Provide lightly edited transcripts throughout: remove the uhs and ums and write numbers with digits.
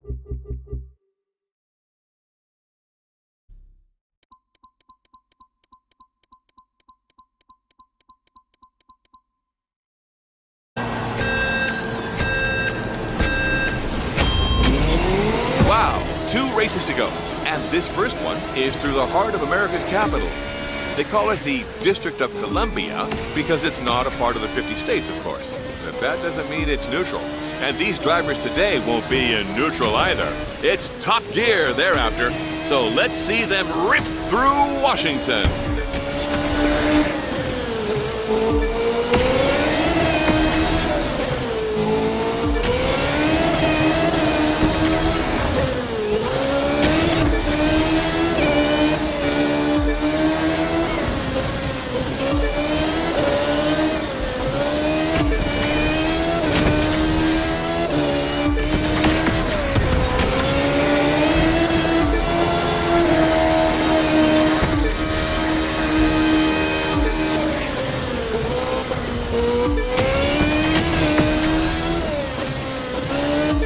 Wow, 2 races to go. And this first one is through the heart of America's capital. They call it the District of Columbia because it's not a part of the 50 states, of course. But that doesn't mean it's neutral. And these drivers today won't be in neutral either. It's top gear thereafter. So let's see them rip through Washington.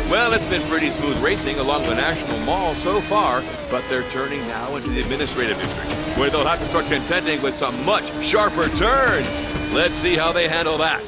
Well, it's been pretty smooth racing along the National Mall so far, but they're turning now into the Administrative District, where they'll have to start contending with some much sharper turns. Let's see how they handle that.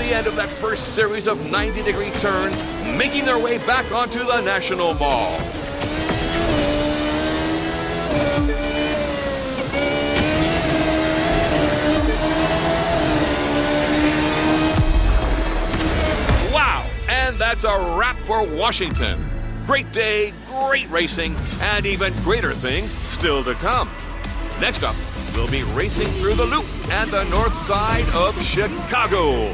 End of that first series of 90-degree turns, making their way back onto the National Mall. Wow! And that's a wrap for Washington. Great day, great racing, and even greater things still to come. Next up, we'll be racing through the Loop and the north side of Chicago.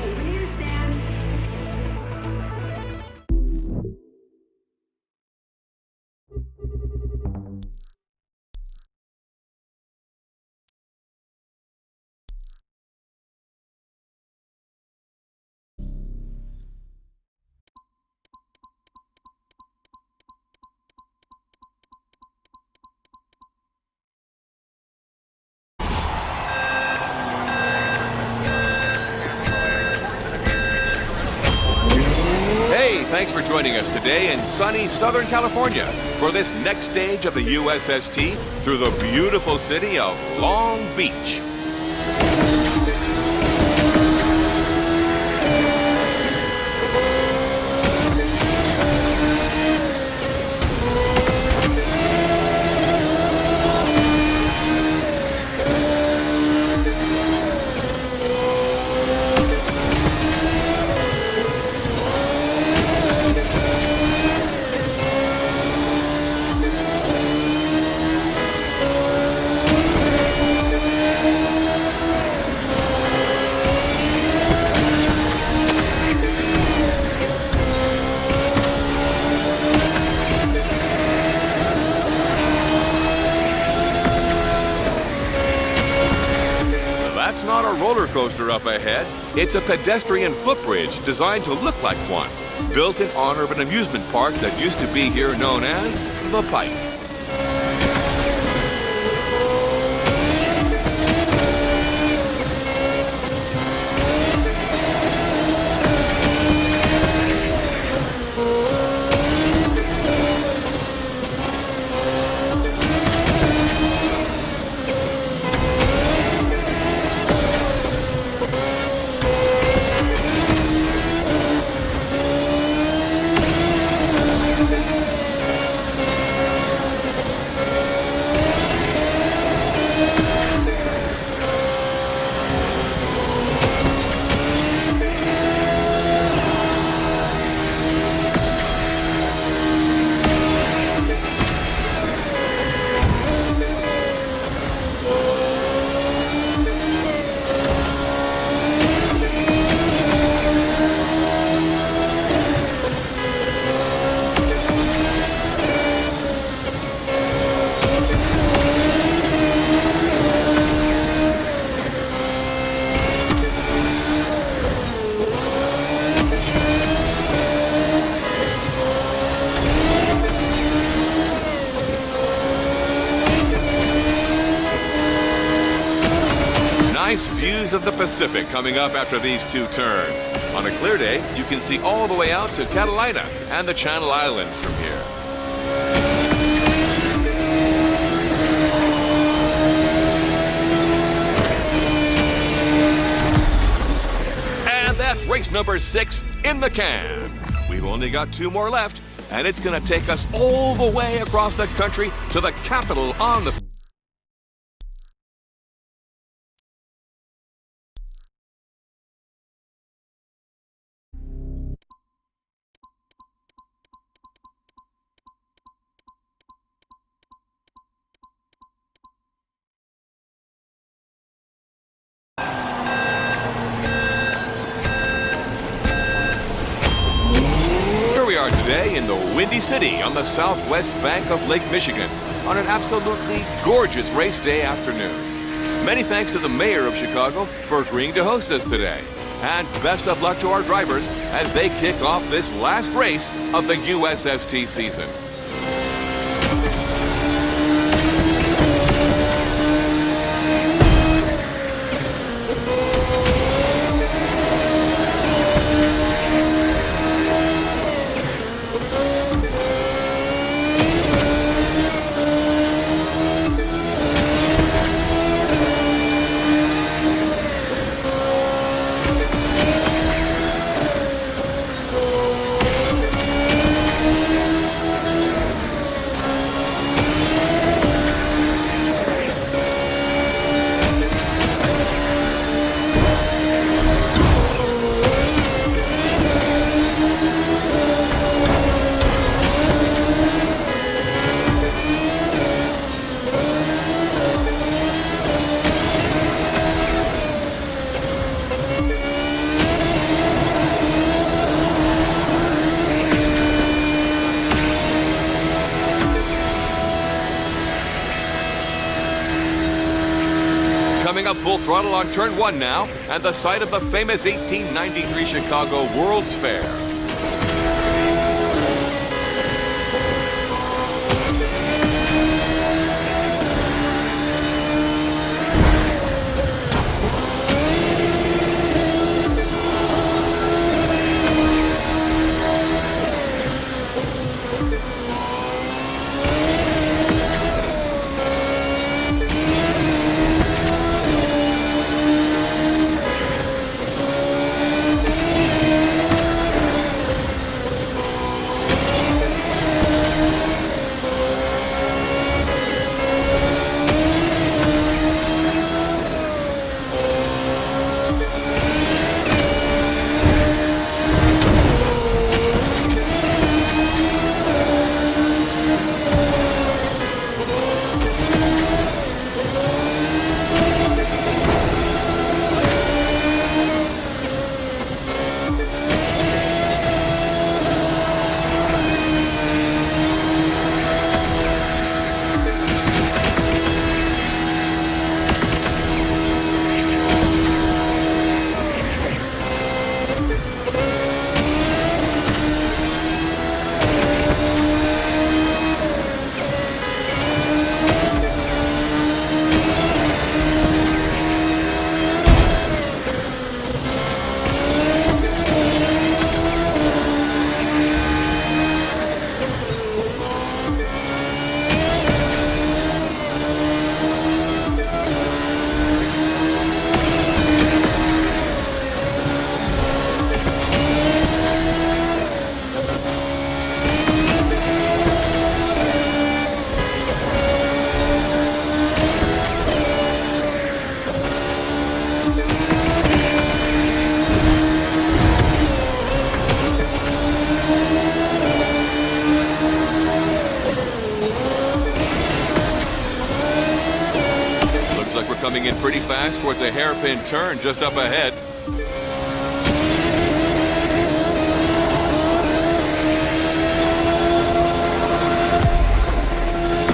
Thanks for joining us today in sunny Southern California for this next stage of the USST through the beautiful city of Long Beach. That's not a roller coaster up ahead. It's a pedestrian footbridge designed to look like one, built in honor of an amusement park that used to be here known as the Pike. nice views of the Pacific coming up after these two turns. On a clear day, you can see all the way out to Catalina and the Channel Islands from here. And that's race number 6 in the can. We've only got 2 more left, and it's going to take us all the way across the country to the capital on the... Today in the Windy City on the southwest bank of Lake Michigan on an absolutely gorgeous race day afternoon. Many thanks to the mayor of Chicago for agreeing to host us today. And best of luck to our drivers as they kick off this last race of the USST season. Coming up full throttle on turn 1 now, and the site of the famous 1893 Chicago World's Fair. Coming in pretty fast towards a hairpin turn just up ahead.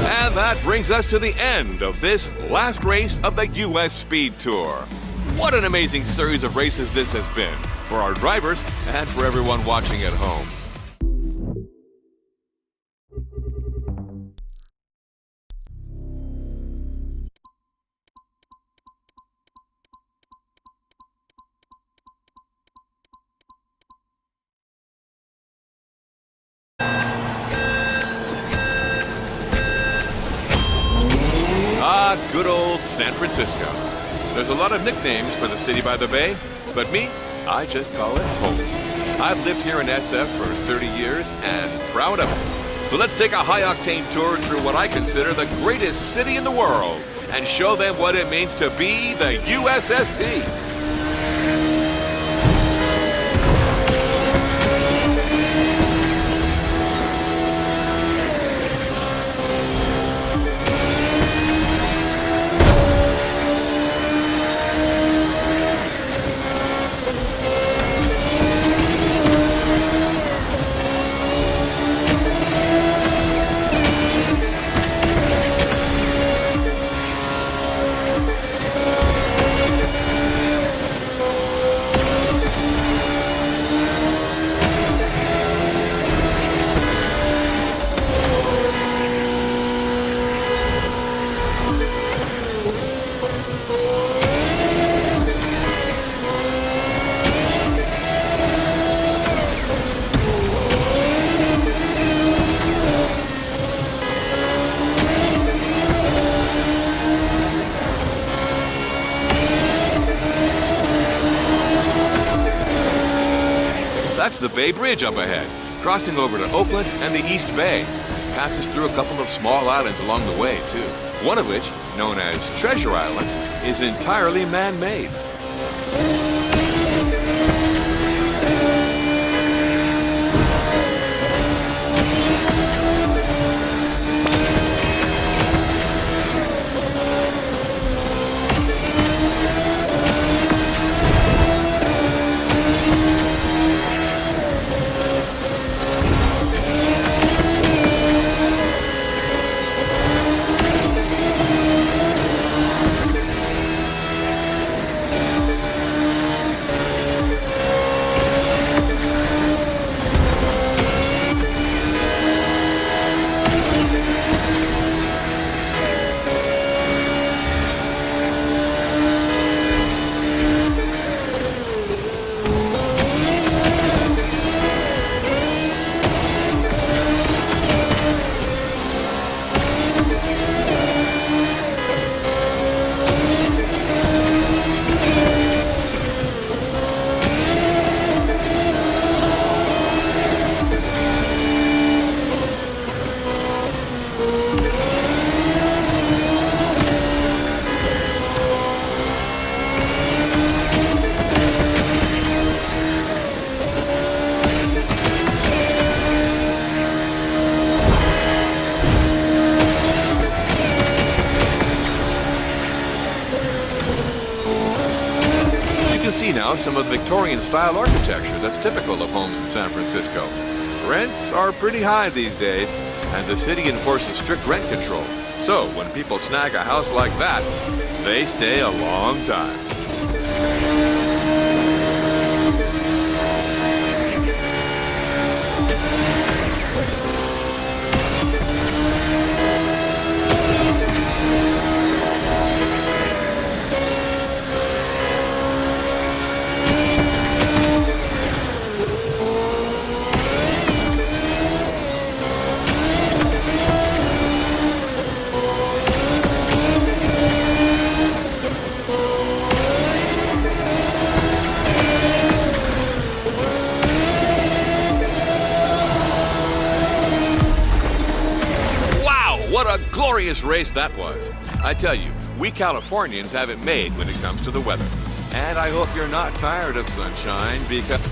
And that brings us to the end of this last race of the U.S. Speed Tour. What an amazing series of races this has been for our drivers and for everyone watching at home. good old San Francisco. There's a lot of nicknames for the city by the bay, but me, I just call it home. I've lived here in SF for 30 years and proud of it. So let's take a high-octane tour through what I consider the greatest city in the world and show them what it means to be the USST. That's the Bay Bridge up ahead, crossing over to Oakland and the East Bay. Passes through a couple of small islands along the way, too. One of which, known as Treasure Island, is entirely man-made. You can see now some of the Victorian-style architecture that's typical of homes in San Francisco. Rents are pretty high these days, and the city enforces strict rent control. So when people snag a house like that, they stay a long time. What a glorious race that was. I tell you, we Californians have it made when it comes to the weather. And I hope you're not tired of sunshine because...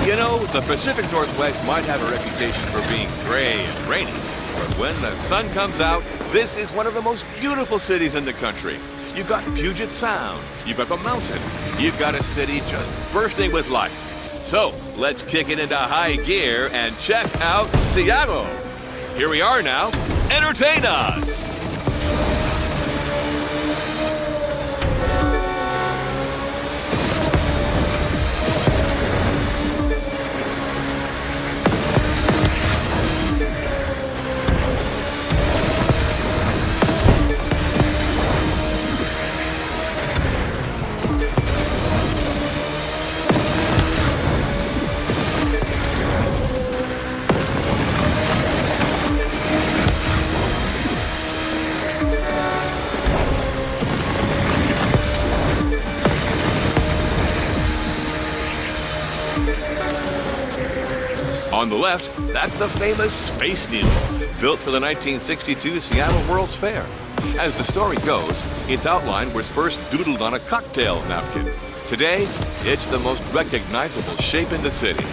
You know, the Pacific Northwest might have a reputation for being gray and rainy, but when the sun comes out, this is one of the most beautiful cities in the country. You've got Puget Sound, you've got the mountains, you've got a city just bursting with life. So, let's kick it into high gear and check out Seattle. Here we are now. Entertain us! On the left, that's the famous Space Needle, built for the 1962 Seattle World's Fair. As the story goes, its outline was first doodled on a cocktail napkin. Today, it's the most recognizable shape in the city.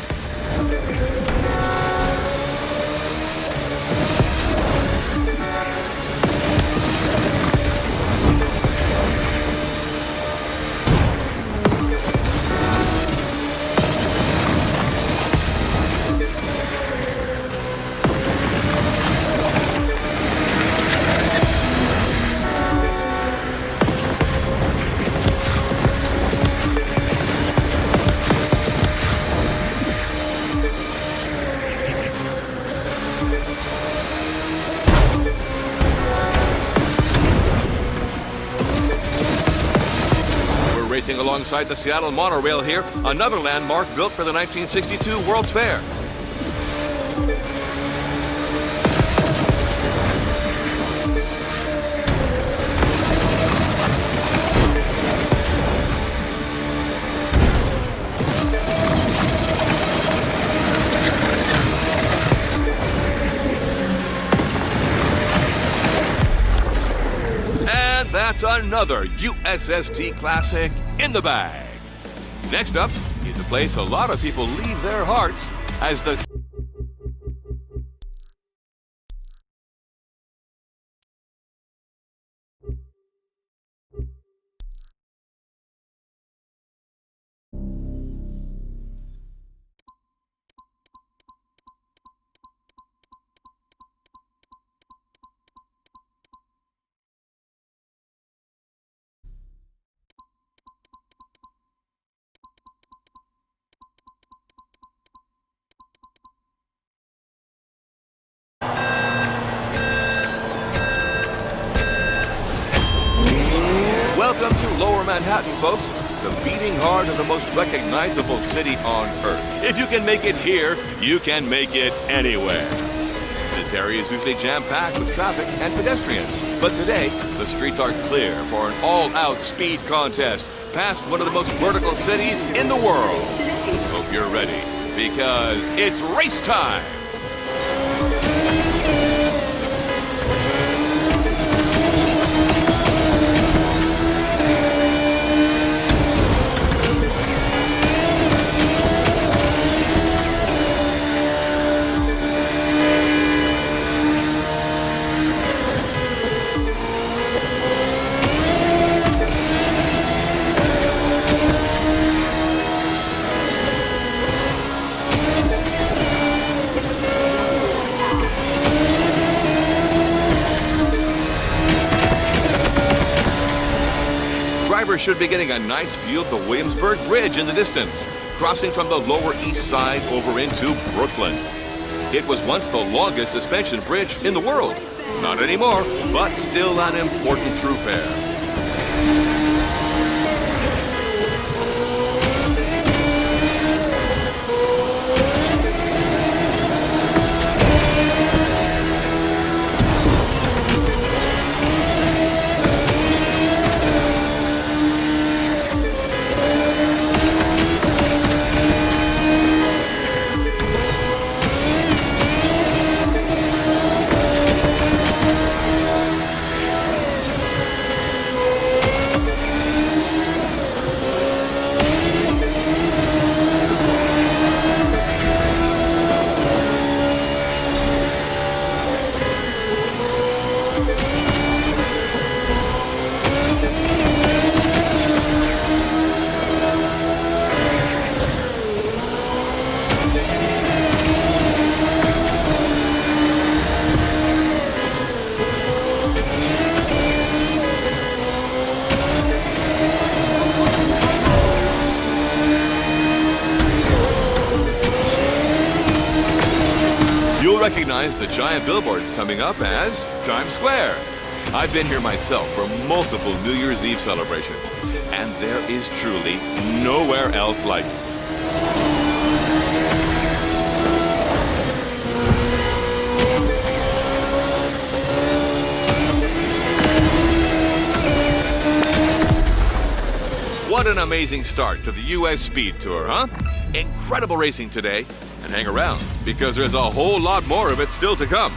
Racing alongside the Seattle monorail here, another landmark built for the 1962 World's Fair. And that's another USST classic in the bag. Next up is a place a lot of people leave their hearts as the Welcome to Lower Manhattan, folks, the beating heart of the most recognizable city on Earth. If you can make it here, you can make it anywhere. This area is usually jam-packed with traffic and pedestrians, but today, the streets are clear for an all-out speed contest past one of the most vertical cities in the world. Hope you're ready, because it's race time! Drivers should be getting a nice view of the Williamsburg Bridge in the distance, crossing from the Lower East Side over into Brooklyn. It was once the longest suspension bridge in the world. Not anymore, but still an important thoroughfare. You'll recognize the giant billboards coming up as Times Square. I've been here myself for multiple New Year's Eve celebrations, and there is truly nowhere else like it. What an amazing start to the U.S. Speed Tour, huh? Incredible racing today, And hang around, because there's a whole lot more of it still to come.